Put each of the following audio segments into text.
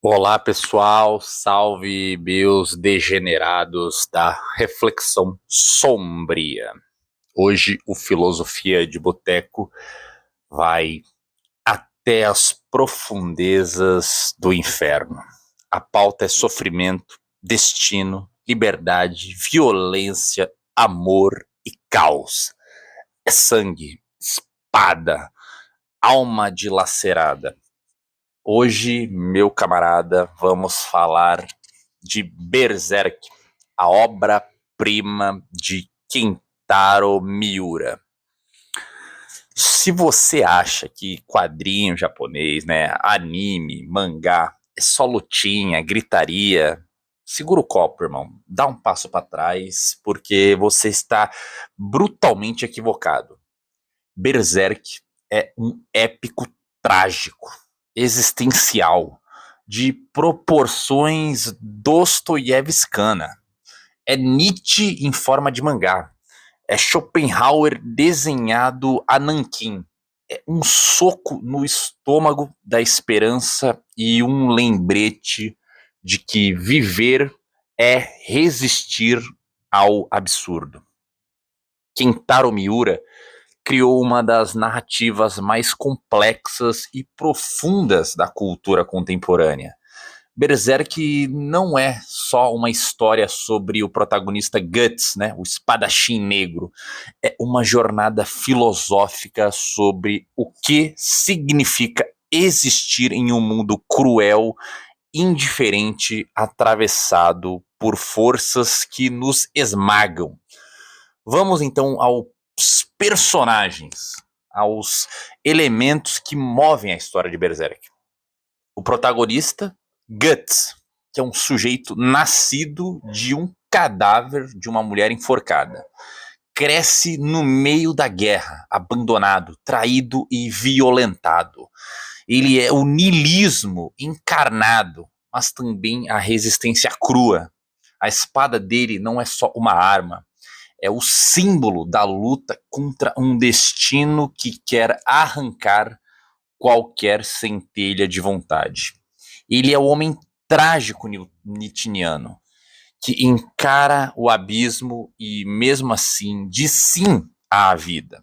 Olá, pessoal, salve meus degenerados da reflexão sombria. Hoje o Filosofia de Boteco vai até as profundezas do inferno. A pauta é sofrimento, destino, liberdade, violência, amor e caos. É sangue, espada, alma dilacerada. Hoje, meu camarada, vamos falar de Berserk, a obra-prima de Kentaro Miura. Se você acha que quadrinho japonês, né, anime, mangá, é só lutinha, gritaria, segura o copo, irmão. Dá um passo para trás, porque você está brutalmente equivocado. Berserk é um épico trágico, existencial, de proporções dostoiévskiana. É Nietzsche em forma de mangá. É Schopenhauer desenhado a nanquim. É um soco no estômago da esperança e um lembrete de que viver é resistir ao absurdo. Kentaro Miura criou uma das narrativas mais complexas e profundas da cultura contemporânea. Berserk não é só uma história sobre o protagonista Guts, né, o espadachim negro. É uma jornada filosófica sobre o que significa existir em um mundo cruel, indiferente, atravessado por forças que nos esmagam. Vamos então aos personagens, aos elementos que movem a história de Berserk. O protagonista, Guts, que é um sujeito nascido de um cadáver de uma mulher enforcada. Cresce no meio da guerra, abandonado, traído e violentado. Ele é o niilismo encarnado, mas também a resistência crua. A espada dele não é só uma arma, é o símbolo da luta contra um destino que quer arrancar qualquer centelha de vontade. Ele é o homem trágico nietzscheano, que encara o abismo e, mesmo assim, diz sim à vida.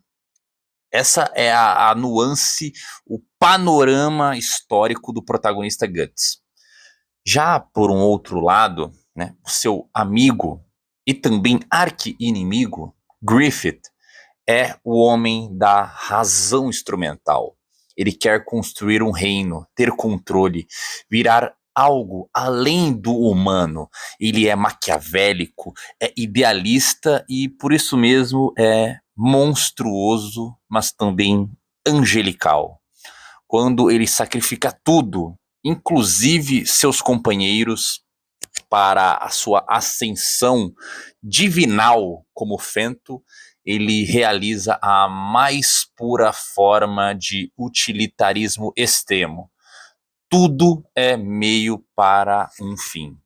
Essa é a nuance, o panorama histórico do protagonista Guts. Já por um outro lado, né, o seu amigo e também arqui-inimigo, Griffith, é o homem da razão instrumental. Ele quer construir um reino, ter controle, virar algo além do humano. Ele é maquiavélico, é idealista e por isso mesmo é monstruoso, mas também angelical. Quando ele sacrifica tudo, inclusive seus companheiros, para a sua ascensão divinal como Fento, ele realiza a mais pura forma de utilitarismo extremo. Tudo é meio para um fim,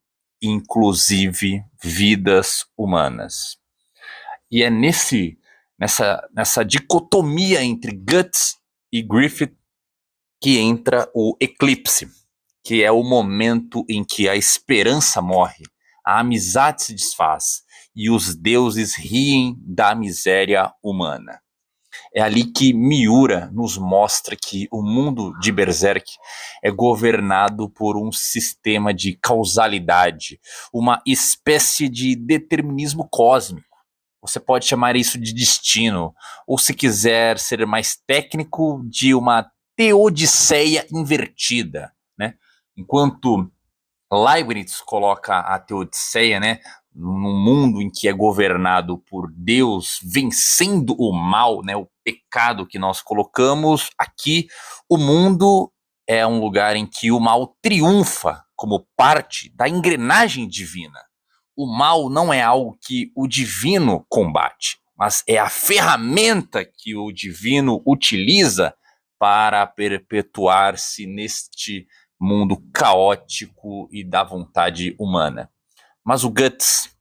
inclusive vidas humanas. E é nessa dicotomia entre Guts e Griffith que entra o eclipse, que é o momento em que a esperança morre, a amizade se desfaz e os deuses riem da miséria humana. É ali que Miura nos mostra que o mundo de Berserk é governado por um sistema de causalidade, uma espécie de determinismo cósmico. Você pode chamar isso de destino, ou se quiser ser mais técnico, de uma teodiceia invertida, né? Enquanto Leibniz coloca a teodiceia, né, num mundo em que é governado por Deus vencendo o mal, né, o pecado que nós colocamos, aqui o mundo é um lugar em que o mal triunfa como parte da engrenagem divina. O mal não é algo que o divino combate, mas é a ferramenta que o divino utiliza para perpetuar-se neste mundo caótico e da vontade humana. Mas o Guts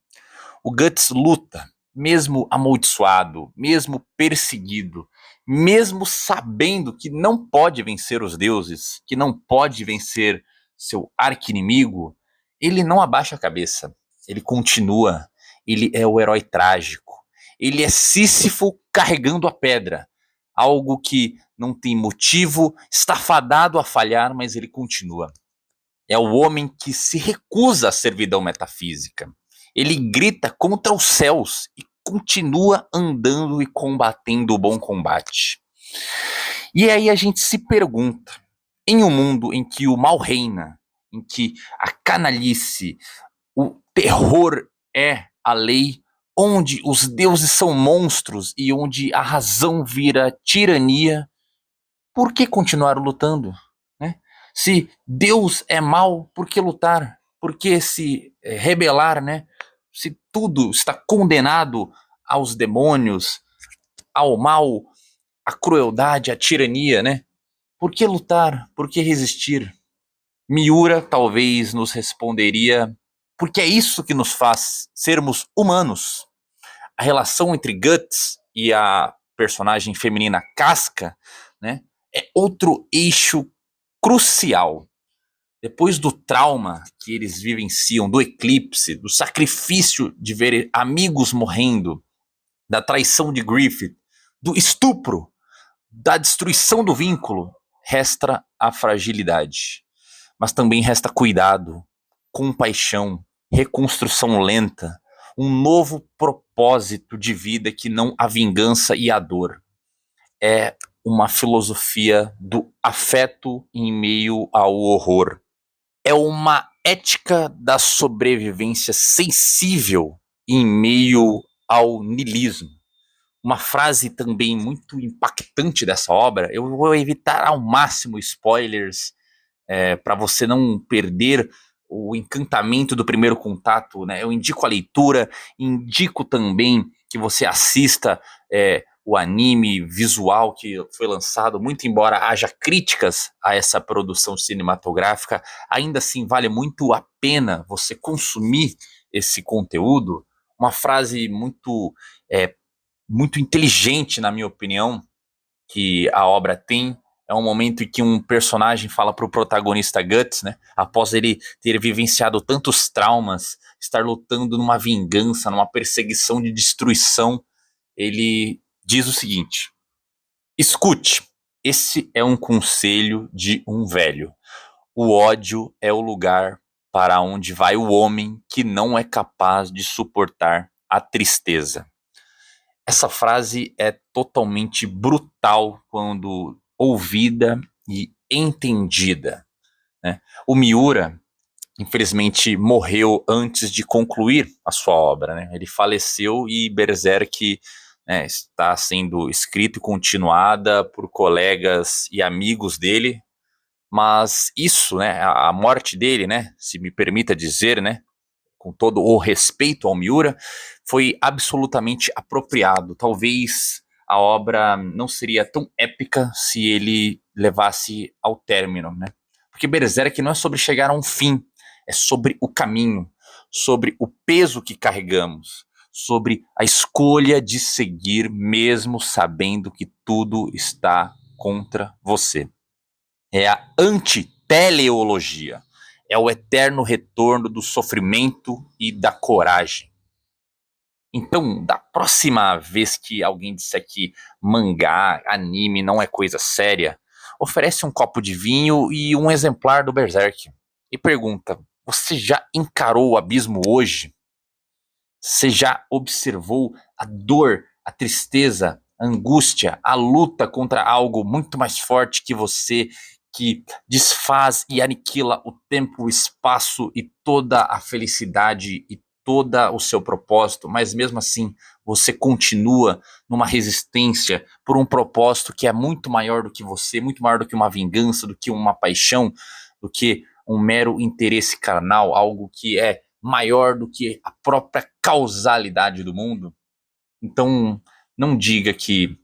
luta, mesmo amaldiçoado, mesmo perseguido, mesmo sabendo que não pode vencer os deuses, que não pode vencer seu arqui-inimigo, ele não abaixa a cabeça, ele continua, ele é o herói trágico, ele é Sísifo carregando a pedra, algo que não tem motivo, está fadado a falhar, mas ele continua. É o homem que se recusa à servidão metafísica. Ele grita contra os céus e continua andando e combatendo o bom combate. E aí a gente se pergunta, em um mundo em que o mal reina, em que a canalice, o terror é a lei, onde os deuses são monstros e onde a razão vira tirania, por que continuar lutando? Né? Se Deus é mal, por que lutar? Por que se rebelar, né? Se tudo está condenado aos demônios, ao mal, à crueldade, à tirania, né? Por que lutar? Por que resistir? Miura talvez nos responderia, porque é isso que nos faz sermos humanos. A relação entre Guts e a personagem feminina Casca, né, é outro eixo crucial. Depois do trauma que eles vivenciam, do eclipse, do sacrifício de ver amigos morrendo, da traição de Griffith, do estupro, da destruição do vínculo, resta a fragilidade. Mas também resta cuidado, compaixão, reconstrução lenta, um novo propósito de vida que não a vingança e a dor. É uma filosofia do afeto em meio ao horror. É uma ética da sobrevivência sensível em meio ao niilismo. Uma frase também muito impactante dessa obra, eu vou evitar ao máximo spoilers, para você não perder o encantamento do primeiro contato, né? Eu indico a leitura, indico também que você assista o anime visual que foi lançado, muito embora haja críticas a essa produção cinematográfica, ainda assim vale muito a pena você consumir esse conteúdo. Uma frase muito inteligente, na minha opinião, que a obra tem. É um momento em que um personagem fala para o protagonista Guts, né? Após ele ter vivenciado tantos traumas, estar lutando numa vingança, numa perseguição de destruição, ele diz o seguinte: escute, esse é um conselho de um velho. O ódio é o lugar para onde vai o homem que não é capaz de suportar a tristeza. Essa frase é totalmente brutal quando ouvida e entendida, né? O Miura, infelizmente, morreu antes de concluir a sua obra, né? Ele faleceu e Berserk, né, está sendo escrito e continuada por colegas e amigos dele, mas isso, né, a morte dele, né, se me permita dizer, né, com todo o respeito ao Miura, foi absolutamente apropriado. Talvez a obra não seria tão épica se ele levasse ao término, né? Porque Berserk não é sobre chegar a um fim, é sobre o caminho, sobre o peso que carregamos, sobre a escolha de seguir mesmo sabendo que tudo está contra você. É a antiteleologia. É o eterno retorno do sofrimento e da coragem. Então, da próxima vez que alguém disser que mangá, anime não é coisa séria, oferece um copo de vinho e um exemplar do Berserk. E pergunta: você já encarou o abismo hoje? Você já observou a dor, a tristeza, a angústia, a luta contra algo muito mais forte que você, que desfaz e aniquila o tempo, o espaço e toda a felicidade e todo o seu propósito, mas mesmo assim você continua numa resistência por um propósito que é muito maior do que você, muito maior do que uma vingança, do que uma paixão, do que um mero interesse carnal, algo que é maior do que a própria causalidade do mundo. Então, não diga que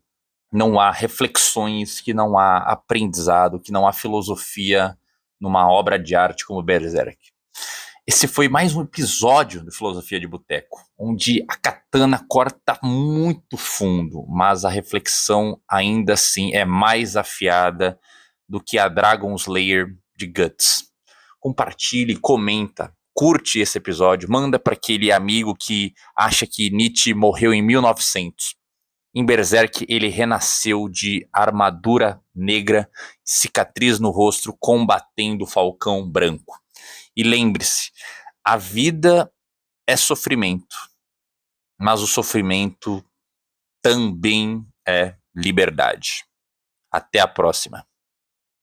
não há reflexões, que não há aprendizado, que não há filosofia numa obra de arte como Berserk. Esse foi mais um episódio do Filosofia de Boteco, onde a katana corta muito fundo, mas a reflexão ainda assim é mais afiada do que a Dragon Slayer de Guts. compartilhe, comenta, curte esse episódio, manda para aquele amigo que acha que Nietzsche morreu em 1900. Em Berserk, ele renasceu de armadura negra, cicatriz no rosto, combatendo o Falcão Branco. E lembre-se, a vida é sofrimento, mas o sofrimento também é liberdade. Até a próxima.